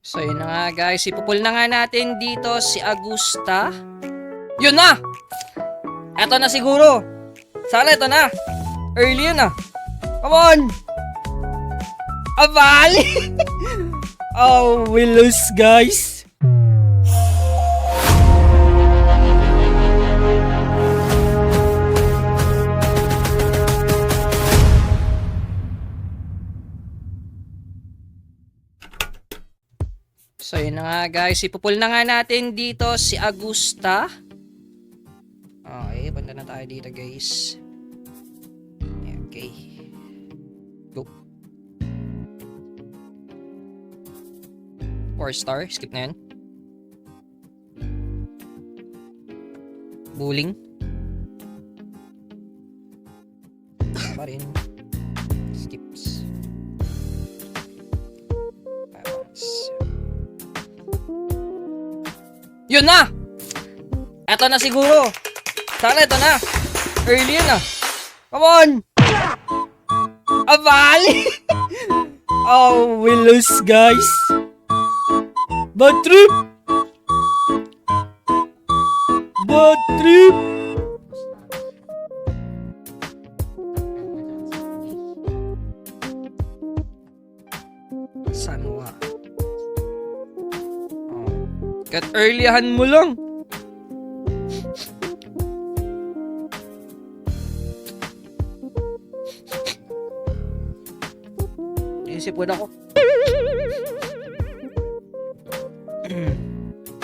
So yun na nga guys, ipupul na nga natin dito si Augusta. Yun na! Eto na siguro. Sana ito na. Early yun ah. Come on! Abali! Oh, we lose guys. So yun na nga guys, ipupul na nga natin dito si Augusta. Okay, punta na tayo dito guys. Okay. Go. 4 star, skip na yan. Bullying. Pa rin. Skips. Yun na! Eto na siguro. Sana ito na. Early yun ah. Come on! Abali! Oh, we lose guys. Bad trip! Bad trip! Sanwa. Kat earlyahan mo lang. Isip ko na ako.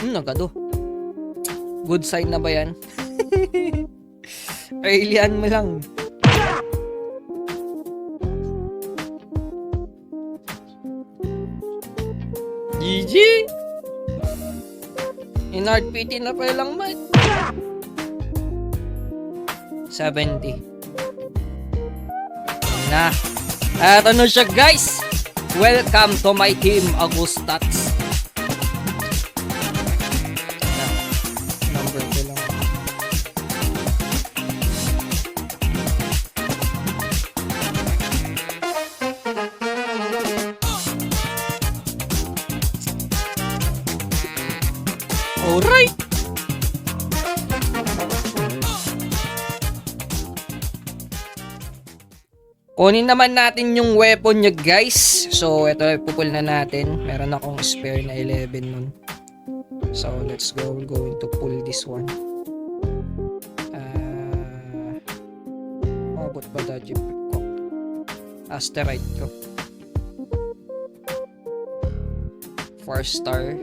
Nagado. Good sign na ba yan? Earlyahan mo lang. GG! In-RPT na pa lang man. 70. Na. At ano siya guys? Welcome to my team, Augustats. Number ko lang. Alright. Kunin naman natin yung weapon niya guys. So ito ipupul na natin. Meron akong spare na 11 nun. So let's go. We're going to pull this one. Mabot ba dodge ko? Asteroid ko. 4 star.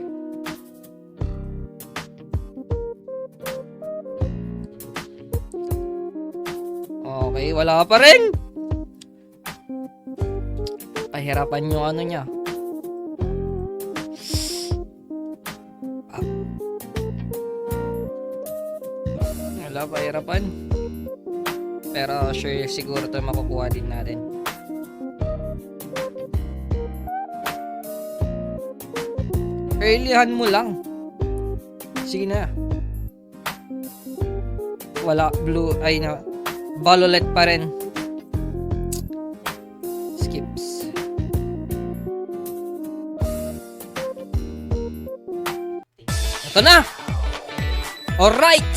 Okay, wala pa rin. Pahirapan yung ano niya. Wala, pahirapan. Pero sure siguro ito makukuha din natin. Earlyhan mo lang. Sige na. Wala, blue, ay na. Violet pa rin. Skips. Ito na! Alright!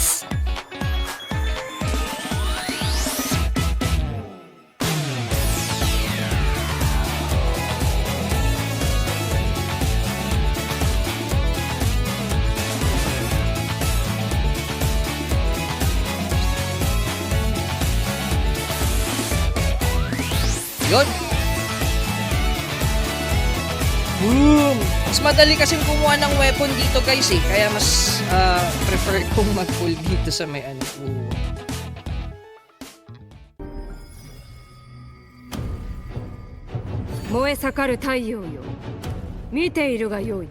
Yun. Boom! Mas madali kasing kumuha ng weapon dito guys eh. Kaya mas prefer kong mag-pull dito sa may ano. Moe sakaru taiyou yo. Mite iru ga yoi.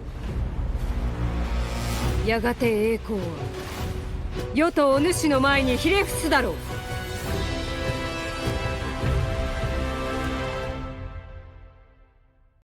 Yagate eiko wa yo to o nushi no mae ni hirefutsu daro.